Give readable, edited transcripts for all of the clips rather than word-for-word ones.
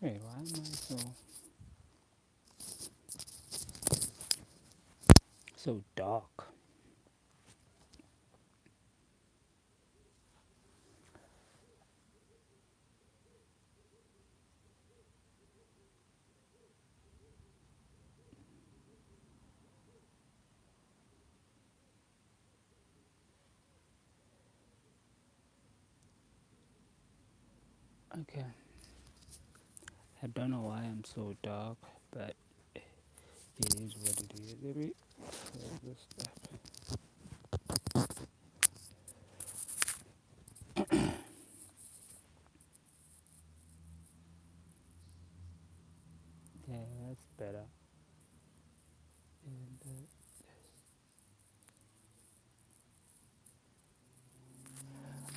Wait, why am I so dark? Okay, I don't know why I'm so dark, but it is what it is. Let me close this stuff. Yeah, that's better. And,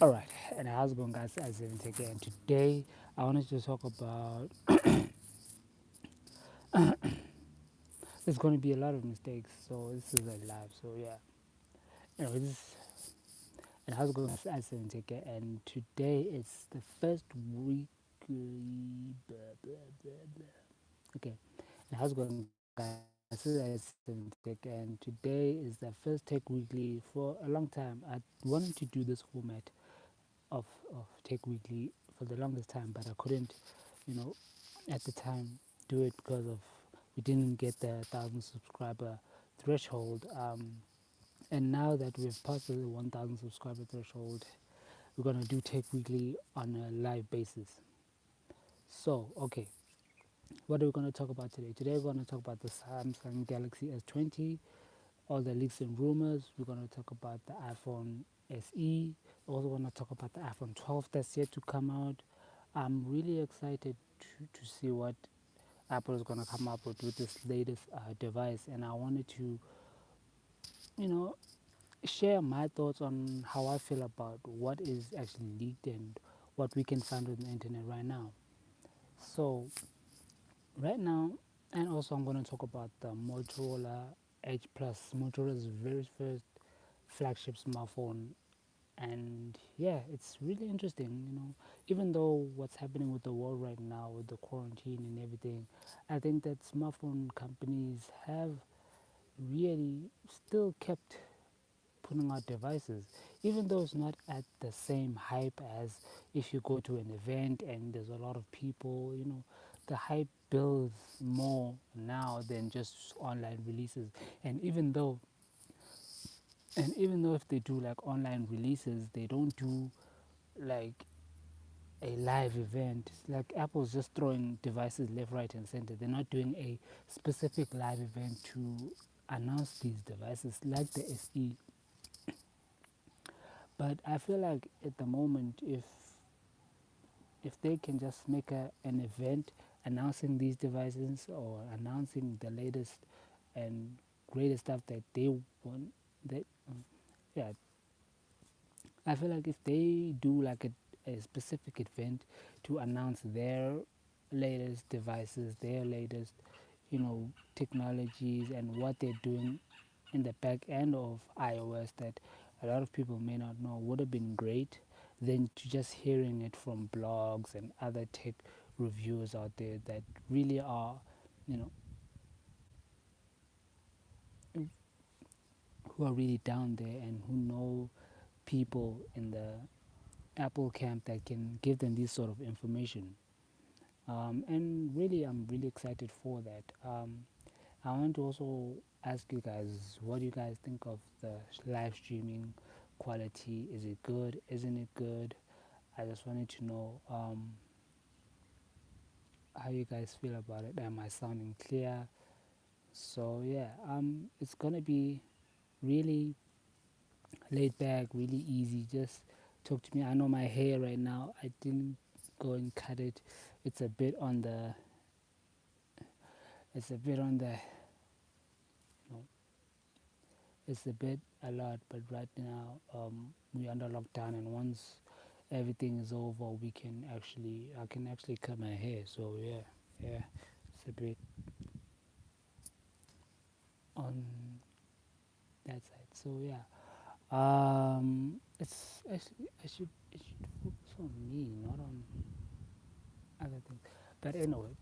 all right, and how's it going, guys? As in again, today I wanted to talk about. There's going to be a lot of mistakes, so this is a live. So yeah, this and how's it going, guys? As in again, and today is the first weekly. Blah, blah, blah, blah. Okay, and how's it going, guys? This is Tech, and today is the first Tech Weekly for a long time. I wanted to do this format of Tech Weekly for the longest time, but I couldn't, you know, at the time do it because of we didn't get the 1,000 subscriber threshold. And now that we've passed the 1,000 subscriber threshold, we're gonna do Tech Weekly on a live basis. So, okay, what are we gonna talk about today? Today we're gonna talk about the Samsung Galaxy S20, all the leaks and rumors. We're going to talk about the iPhone SE. We're also going to talk about the iPhone 12 that's yet to come out. I'm really excited to see what Apple is going to come up with this latest device, and I wanted to, you know, share my thoughts on how I feel about what is actually leaked and what we can find on the internet right now. So, right now, and also I'm going to talk about the Motorola Edge Plus, Motorola's very first flagship smartphone. And yeah, it's really interesting, even though what's happening with the world right now with the quarantine and everything, I think that smartphone companies have really still kept putting out devices, even though it's not at the same hype as if you go to an event and there's a lot of people. The hype builds more now than just online releases. and even though and even though if they do like online releases, they don't do like a live event. It's like Apple's just throwing devices left, right, and center. They're not doing a specific live event to announce these devices like the SE. But I feel like at the moment, if they can just make an event announcing these devices or announcing the latest and greatest stuff that they want, that yeah, I feel like if they do like a specific event to announce their latest devices, their latest, technologies and what they're doing in the back end of iOS that a lot of people may not know, would have been great than to just hearing it from blogs and other tech reviewers out there that really are, you know, who are really down there and who know people in the Apple camp that can give them this sort of information. And really, I'm really excited for that. I want to also ask you guys, what do you guys think of the live streaming quality? Is it good? Isn't it good? I just wanted to know how you guys feel about it. Am I sounding clear? So yeah, it's gonna be really laid back, really easy. Just talk to me. I know my hair right now. I didn't go and cut it. It's a bit on the. It's a bit on the. You know, it's a bit a lot. But right now, we're under lockdown, and once everything is over, I can actually cut my hair. So yeah, yeah, it's a bit on that side. So yeah, it should focus on me, not on other things. But anyway,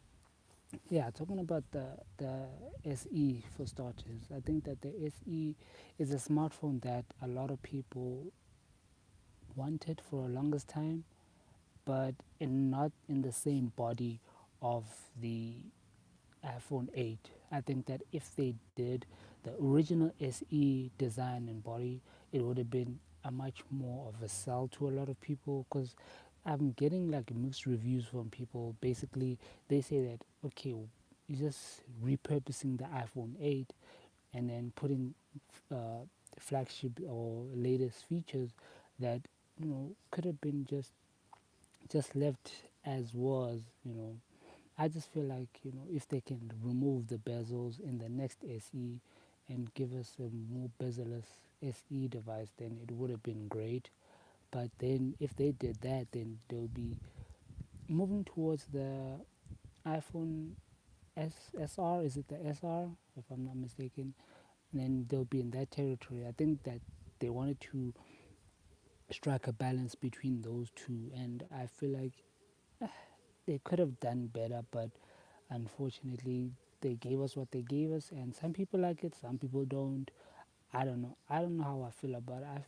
yeah, talking about the SE for starters, I think that the SE is a smartphone that a lot of people wanted for a longest time, but not in the same body of the iPhone 8. I think that if they did the original SE design and body, it would have been a much more of a sell to a lot of people, because I'm getting like mixed reviews from people. Basically, they say that okay, you're just repurposing the iPhone 8 and then putting uh, flagship or latest features that could have been just left as was. I just feel like if they can remove the bezels in the next SE and give us a more bezel-less SE device, then it would have been great. But then if they did that, then they'll be moving towards the iPhone SR. Is it the SR, if I'm not mistaken? And then they'll be in that territory. I think that they wanted to strike a balance between those two, and I feel like they could have done better, but unfortunately they gave us what they gave us, and some people like it, some people don't. I don't know how I feel about it.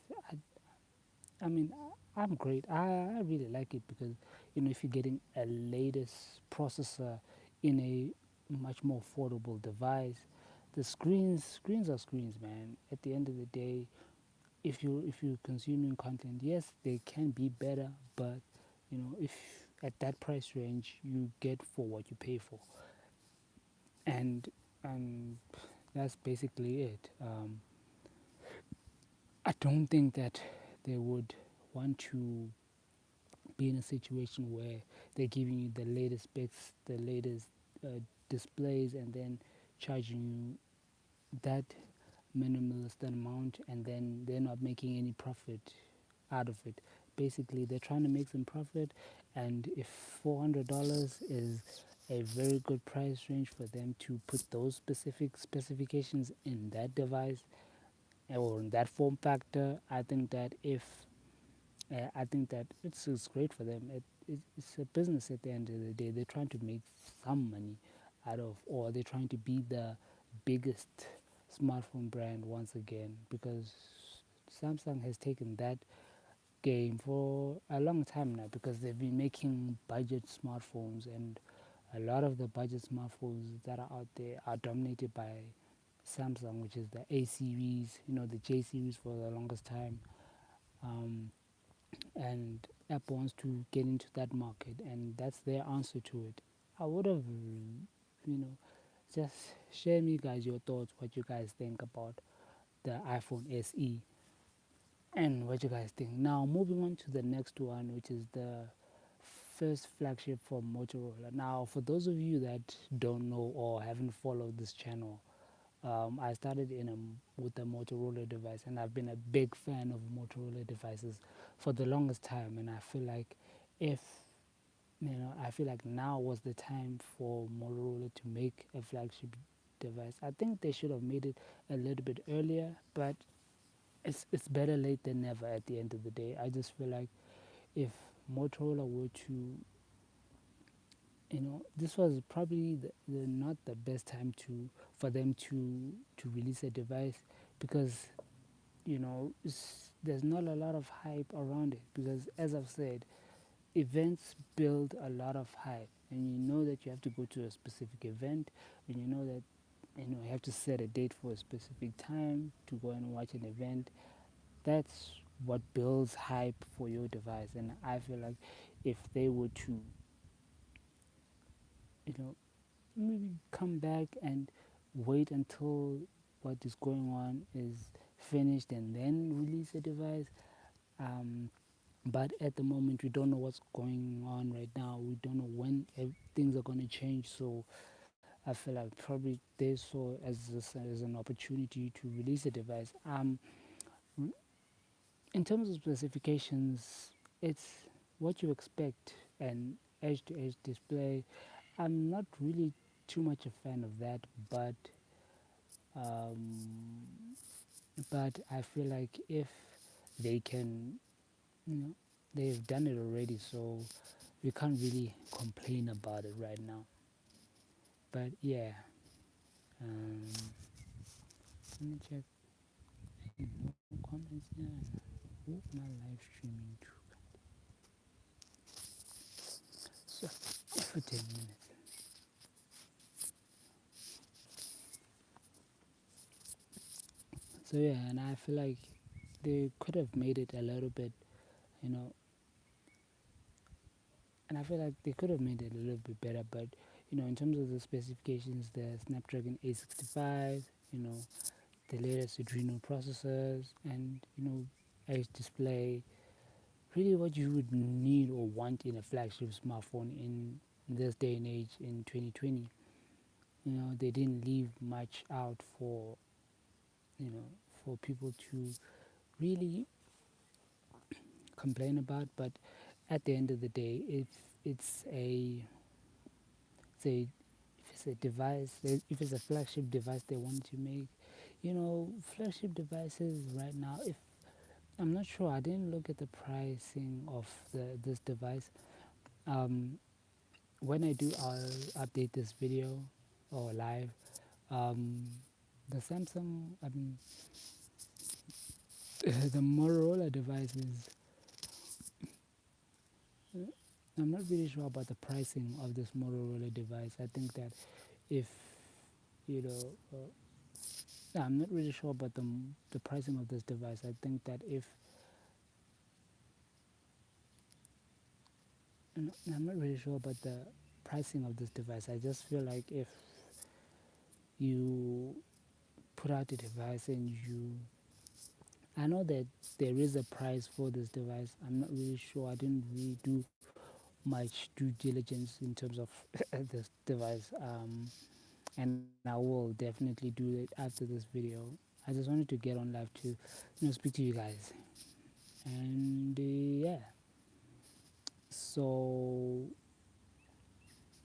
I mean, I'm great. I really like it because if you're getting a latest processor in a much more affordable device, the screens are screens, man. At the end of the day, if you're consuming content, yes, they can be better, but if at that price range you get for what you pay for, and and that's basically it. I don't think that they would want to be in a situation where they're giving you the latest specs, the latest displays, and then charging you that minimalist amount, and then they're not making any profit out of it. Basically, they're trying to make some profit, and if $400 is a very good price range for them to put those specific specifications in that device or in that form factor, I think that it's great for them. It's a business at the end of the day. They're trying to make some money out of, or they're trying to be the biggest smartphone brand once again, because Samsung has taken that game for a long time now, because they've been making budget smartphones, and a lot of the budget smartphones that are out there are dominated by Samsung, which is the A series, the J series for the longest time. Um, and Apple wants to get into that market, and that's their answer to it. I would have, just share me guys your thoughts, what you guys think about the iPhone SE, and what you guys think. Now, moving on to the next one, which is the first flagship from Motorola. Now, for those of you that don't know or haven't followed this channel, I started with a Motorola device, and I've been a big fan of Motorola devices for the longest time. And if I feel like now was the time for Motorola to make a flagship device. I think they should have made it a little bit earlier, but it's better late than never. At the end of the day, I just feel like if Motorola were to, this was probably not the best time for them to release a device, because there's not a lot of hype around it, because as I've said, events build a lot of hype, and you know that you have to go to a specific event, and you know that you have to set a date for a specific time to go and watch an event. That's what builds hype for your device, and I feel like if they were to maybe come back and wait until what is going on is finished and then release a device. But at the moment, we don't know what's going on right now. We don't know when things are going to change. So I feel like probably they saw as an opportunity to release a device. In terms of specifications, it's what you expect, an edge-to-edge display. I'm not really too much a fan of that, um, but I feel like if they can, you know, they've done it already, so we can't really complain about it right now. But yeah, um, let me check. No comments here. Who am I live streaming to? So for 10 minutes. So yeah, and I feel like they could have made it a little bit, you know, and I feel like they could have made it a little bit better. But in terms of the specifications, the Snapdragon 865, the latest Adreno processors, and edge display, really what you would need or want in a flagship smartphone in this day and age in 2020. They didn't leave much out you know for people to really complain about. But at the end of the day, if it's a say if it's a device, if it's a flagship device they want to make, flagship devices right now, if I'm not sure, I didn't look at the pricing of this device. um, when I do, I'll update this video or live. um, the Samsung, I mean, the Motorola devices, I'm not really sure about the pricing of this Motorola device. I think that if you know I'm not really sure about the pricing of this device. I think that if I'm not really sure about the pricing of this device. I just feel like if you put out a device and I know that there is a price for this device. I'm not really sure. I didn't really do much due diligence in terms of this device, and I will definitely do it after this video. I just wanted to get on live to speak to you guys, and yeah. So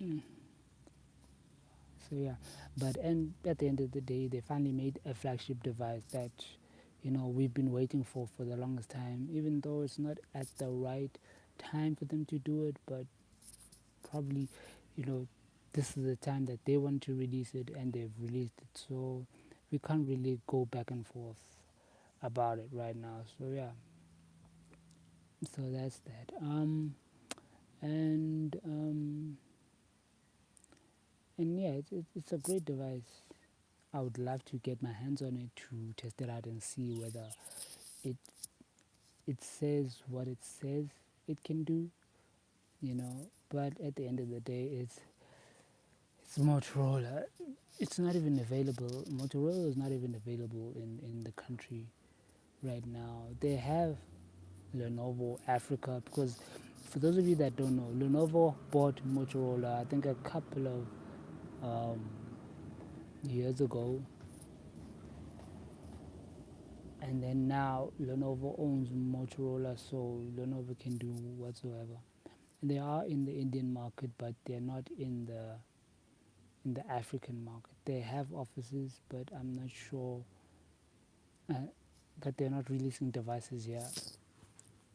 mm, so yeah, but and at the end of the day, they finally made a flagship device that we've been waiting for the longest time. Even though it's not at the right time for them to do it, but probably you know this is the time that they want to release it, and they've released it. So we can't really go back and forth about it right now. So yeah, so that's that. And and yeah, it's a great device. I would love to get my hands on it to test it out and see whether it it says what it says it can do, But at the end of the day, it's Motorola. It's not even available. Motorola is not even available in the country right now. They have Lenovo Africa, because for those of you that don't know, Lenovo bought Motorola I think a couple of um, years ago, and then now Lenovo owns Motorola, so Lenovo can do whatsoever. And they are in the Indian market, but they're not in the African market. They have offices, but I'm not sure uh, that they're not releasing devices here.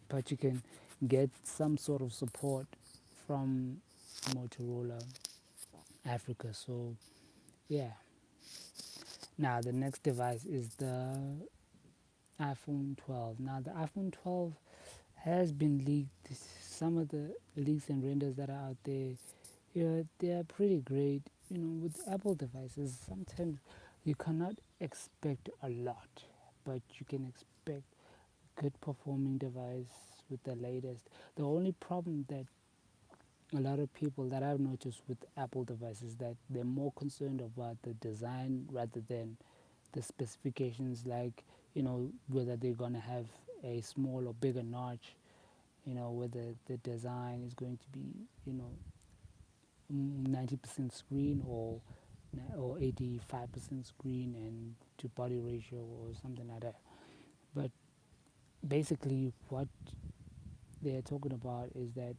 But you can get some sort of support from Motorola Africa. So yeah. Now the next device is the iPhone 12. Now the iPhone 12 has been leaked. Some of the leaks and renders that are out there, they are pretty great. With Apple devices, sometimes you cannot expect a lot, but you can expect good performing device with the latest. The only problem that a lot of people that I've noticed with Apple devices, that they're more concerned about the design rather than the specifications, like whether they're gonna have a small or bigger notch, whether the design is going to be 90% screen or 85% screen and to body ratio or something like that. But basically what they're talking about is that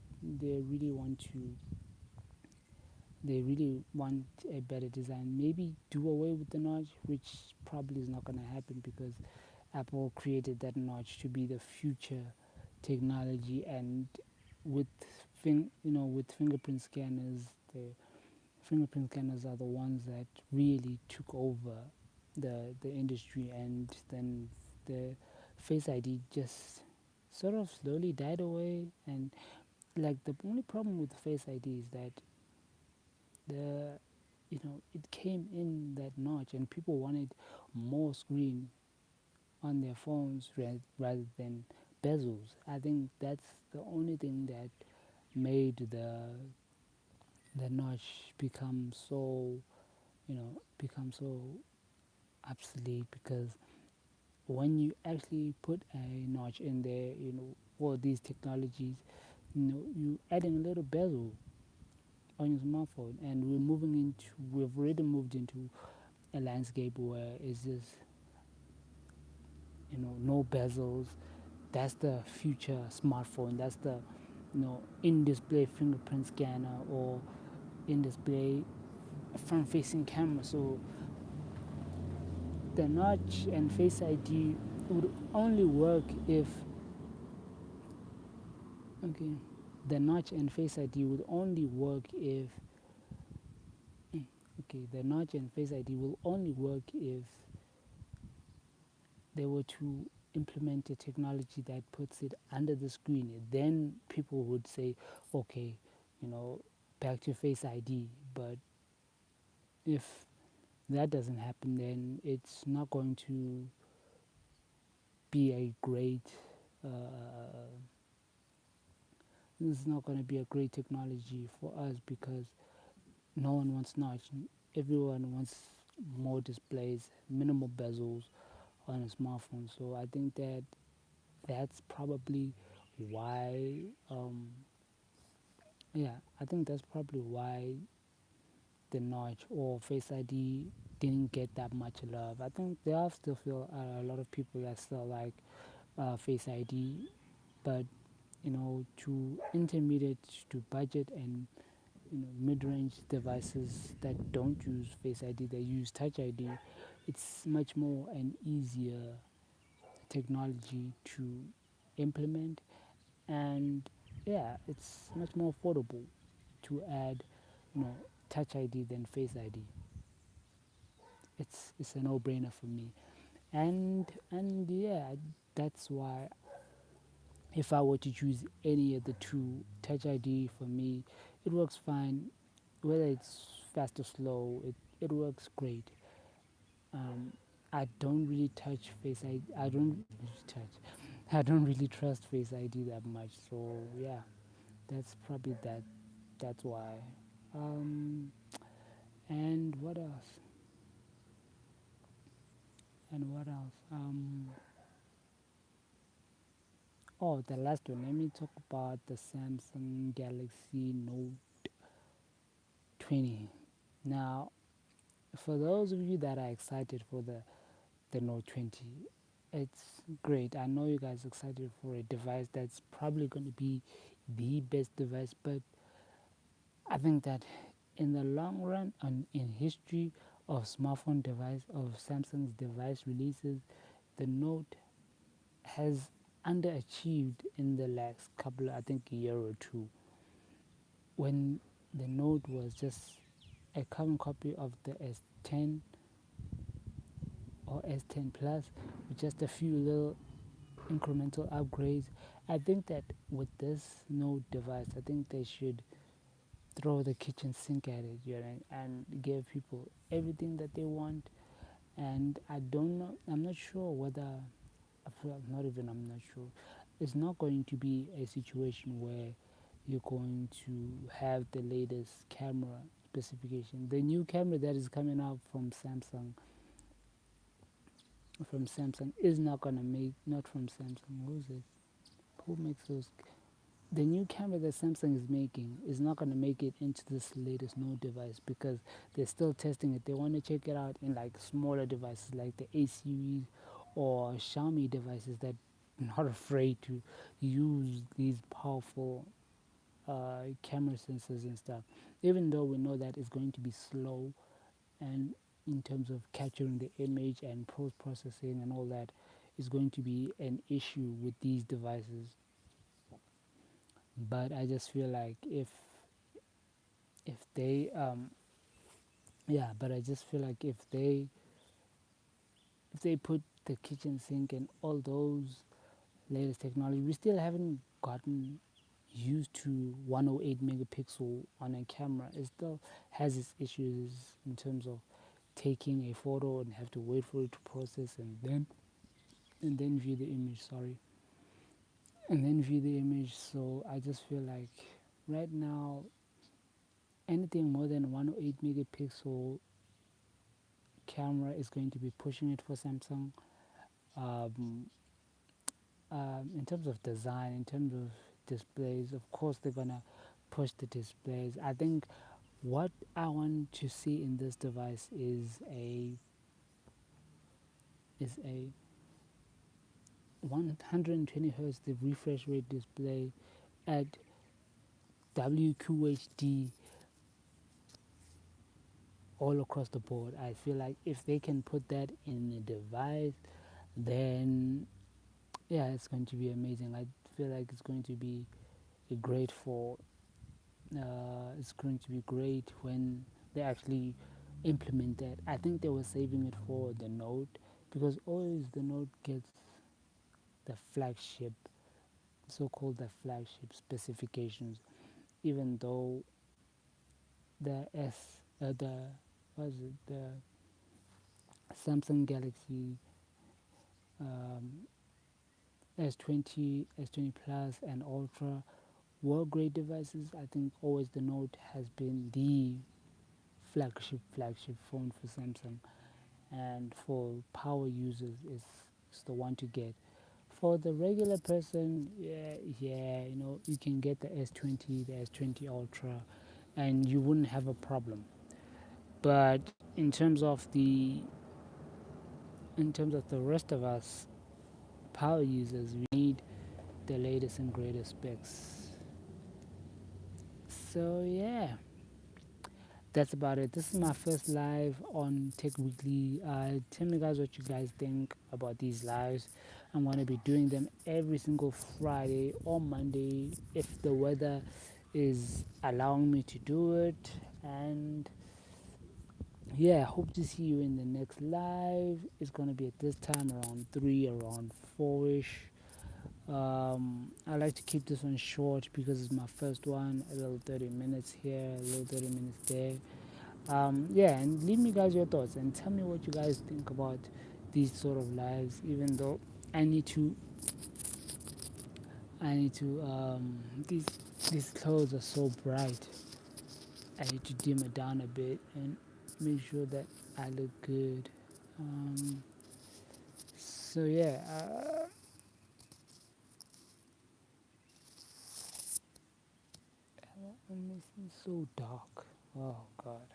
they really want a better design. Maybe do away with the notch, which probably is not going to happen, because Apple created that notch to be the future technology, and with with fingerprint scanners, the fingerprint scanners are the ones that really took over the industry, and then the Face ID just sort of slowly died away. And like the only problem with Face ID is that the it came in that notch, and people wanted more screen on their phones rather than bezels. I think that's the only thing that made the notch become so obsolete, because when you actually put a notch in there, all these technologies, you adding a little bezel on your smartphone, and we've already moved into a landscape where it's just no bezels. That's the future smartphone. That's the in-display fingerprint scanner, or in-display front-facing camera. So the notch and Face ID would only work if okay, the notch and Face ID would only work if okay, the notch and Face ID will only work if they were to implement a technology that puts it under the screen. Then people would say, okay, you know, back to Face ID. But if that doesn't happen, then it's not going to be a great. This is not going to be a great technology for us, because no one wants notch. Everyone wants more displays, minimal bezels on a smartphone. So I think that's probably why. Yeah, I think that's probably why the notch or Face ID didn't get that much love. I think there are still feel a lot of people that still like Face ID, but to intermediate to budget and mid-range devices that don't use Face ID, they use Touch ID. It's much more and easier technology to implement, and yeah, it's much more affordable to add, you know, Touch ID than Face ID. It's a no-brainer for me, and yeah, that's why if I were to choose any of the two, Touch ID for me, it works fine. Whether it's fast or slow, it works great. Um, I don't really touch Face ID. I don't really touch. I don't really trust Face ID that much. So yeah, that's probably that. That's why. Um, and what else? And what else? Oh, the last one. Let me talk about the Samsung Galaxy Note 20. Now, for those of you that are excited for the Note 20, it's great. I know you guys are excited for a device that's probably going to be the best device, but I think that in the long run and in history of smartphone device, of Samsung's device releases, the Note has underachieved in the last couple, I think a year or two, when the Note was just a carbon copy of the S10 or S10 Plus with just a few little incremental upgrades. I think that with this Note device, I think they should throw the kitchen sink at it, and give people everything that they want. And I don't know, I'm not sure whether, not even I'm not sure, it's not going to be a situation where you're going to have the latest camera specification. The new camera that is coming out from Samsung is not gonna make, not from Samsung, who's it? Who makes those? The new camera that Samsung is making is not going to make it into this latest Note device, because they're still testing it. They want to check it out in like smaller devices like the A series or Xiaomi devices that are not afraid to use these powerful camera sensors and stuff. Even though we know that it's going to be slow, and in terms of capturing the image and post processing and all that is going to be an issue with these devices. but I just feel like if they yeah, but I just feel like if they put the kitchen sink and all those latest technology, we still haven't gotten used to 108 megapixel on a camera. It still has its issues in terms of taking a photo and have to wait for it to process and then view the image. Sorry, and then view the image. So I just feel like right now anything more than 108 megapixel camera is going to be pushing it for Samsung. Um, in terms of design, in terms of displays, of course they're gonna push the displays. I think what I want to see in this device is a 120 hertz the refresh rate display at WQHD all across the board. I feel like if they can put that in a device, then yeah, it's going to be amazing. I feel like it's going to be great for it's going to be great when they actually implement that. I think they were saving it for the Note because always the Note gets the flagship, so-called the flagship specifications, even though the the what is it, the Samsung Galaxy um, S20 Plus, and Ultra were great devices. I think always the Note has been the flagship phone for Samsung, and for power users is the one to get. For the regular person, yeah, you can get the S20, the S20 Ultra, and you wouldn't have a problem. But in terms of the rest of us power users, we need the latest and greatest specs. So yeah, that's about it. This is my first live on Tech Weekly. Tell me guys what you guys think about these lives. I'm going to be doing them every single Friday or Monday if the weather is allowing me to do it. And yeah, hope to see you in the next live. It's going to be at this time around 3, around 4ish. I like to keep this one short because it's my first one. A little 30 minutes here, a little 30 minutes there. Yeah, and leave me guys your thoughts and tell me what you guys think about these sort of lives. Even though I need to, I need to. These clothes are so bright. I need to dim it down a bit and make sure that I look good. Um, so yeah, it's so dark. Oh God.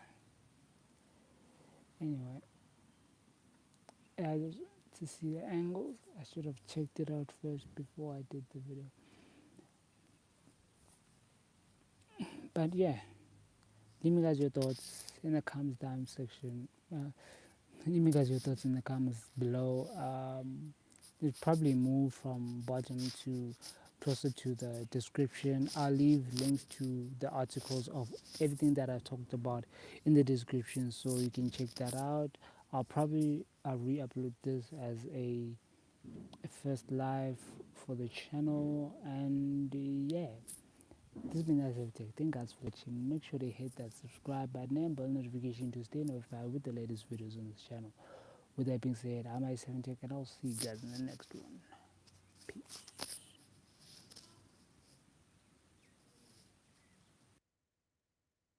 Anyway, I just to see the angles. I should have checked it out first before I did the video. But yeah, leave me guys your thoughts in the comments down section. Leave me guys your thoughts in the comments below. It probably move from bottom to closer to the description. I'll leave links to the articles of everything that I talked about in the description, so you can check that out. I'll re-upload this as a first live for the channel, and yeah, this has been Selfie. Thank you guys for watching. Make sure to hit that subscribe button and bell notification to stay notified with the latest videos on this channel. With that being said, I'm iSelfie, and I'll see you guys in the next one. Peace.